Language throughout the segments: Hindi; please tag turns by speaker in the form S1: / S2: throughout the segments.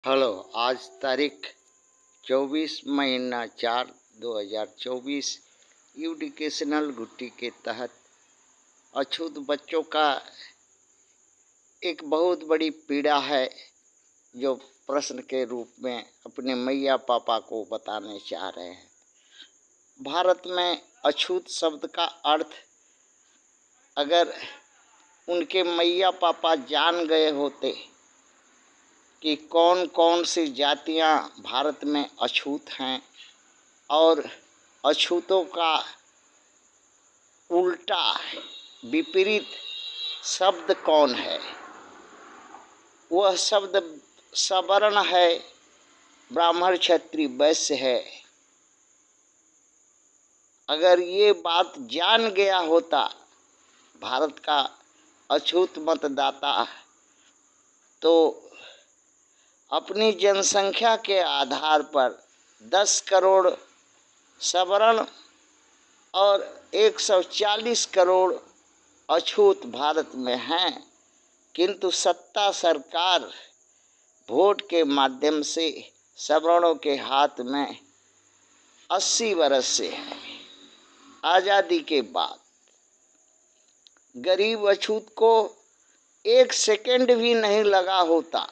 S1: हेलो। आज तारीख 24 महीना 4 2024 एजुकेशनल गुट्टी के तहत अछूत बच्चों का एक बहुत बड़ी पीड़ा है, जो प्रश्न के रूप में अपने मैया पापा को बताने चाह रहे हैं। भारत में अछूत शब्द का अर्थ अगर उनके मैया पापा जान गए होते कि कौन कौन सी जातियां भारत में अछूत हैं और अछूतों का उल्टा विपरीत शब्द कौन है, वह शब्द सवर्ण है, ब्राह्मण क्षत्रिय वैश्य है। अगर ये बात जान गया होता भारत का अछूत मतदाता, तो अपनी जनसंख्या के आधार पर 10 करोड़ सवर्ण और 140 करोड़ अछूत भारत में हैं, किंतु सत्ता सरकार वोट के माध्यम से सवर्णों के हाथ में 80 वर्ष से है। आज़ादी के बाद गरीब अछूत को 1 सेकंड भी नहीं लगा होता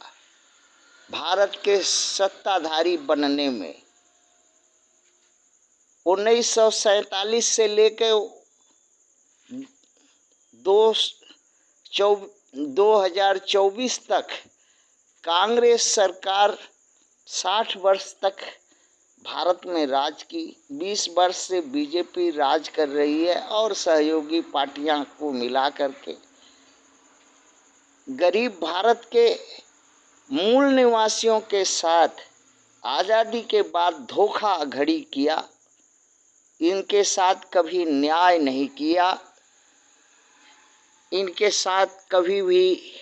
S1: भारत के सत्ताधारी बनने में। 1947 से लेकर 2024 तक कांग्रेस सरकार 60 वर्ष तक भारत में राज की। 20 वर्ष से बीजेपी राज कर रही है और सहयोगी पार्टियां को मिला करके गरीब भारत के मूल निवासियों के साथ आज़ादी के बाद धोखाधड़ी किया। इनके साथ कभी न्याय नहीं किया, इनके साथ कभी भी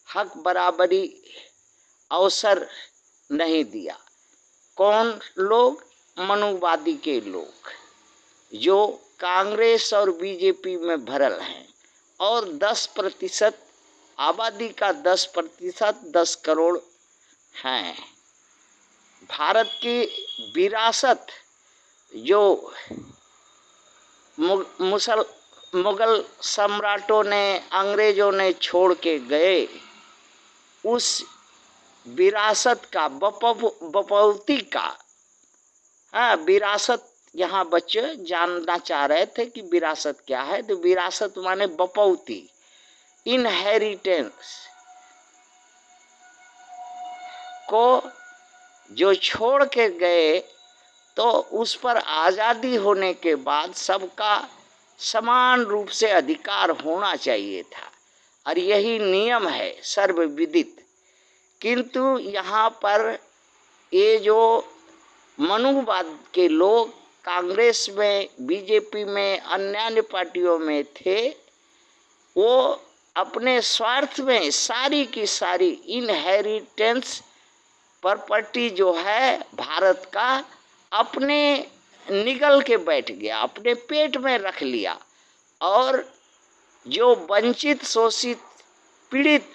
S1: हक बराबरी अवसर नहीं दिया। कौन लोग? मनुवादी के लोग, जो कांग्रेस और बीजेपी में भरल हैं और 10% आबादी का 10% 10 करोड़ हैं। भारत की विरासत जो मुगल सम्राटों ने, अंग्रेजों ने छोड़ के गए, उस विरासत का बपौती का विरासत, यहाँ बच्चे जानना चाह रहे थे कि विरासत क्या है, तो विरासत माने बपौती, इनहेरिटेंस को जो छोड़ के गए, तो उस पर आज़ादी होने के बाद सबका समान रूप से अधिकार होना चाहिए था और यही नियम है सर्वविदित। किंतु यहाँ पर ये जो मनुवाद के लोग कांग्रेस में, बीजेपी में, अन्य पार्टियों में थे, वो अपने स्वार्थ में सारी की सारी इनहेरिटेंस प्रॉपर्टी जो है भारत का अपने निगल के बैठ गया, अपने पेट में रख लिया और जो वंचित, शोषित, पीड़ित,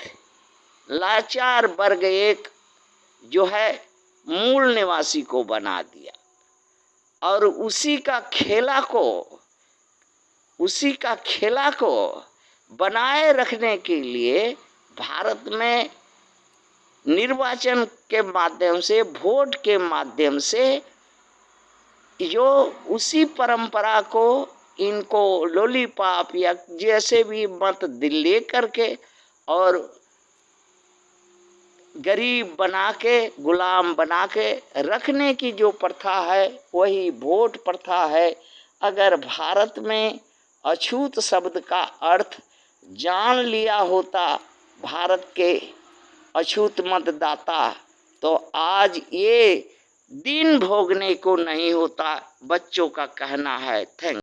S1: लाचार वर्ग एक जो है मूल निवासी को बना दिया। और उसी का खेला को बनाए रखने के लिए भारत में निर्वाचन के माध्यम से, वोट के माध्यम से, जो उसी परंपरा को इनको लॉलीपॉप या जैसे भी मत दिले करके और गरीब बना के, गुलाम बना के रखने की जो प्रथा है, वही वोट प्रथा है। अगर भारत में अछूत शब्द का अर्थ जान लिया होता भारत के अछूत मतदाता, तो आज ये दिन भोगने को नहीं होता, बच्चों का कहना है। थैंक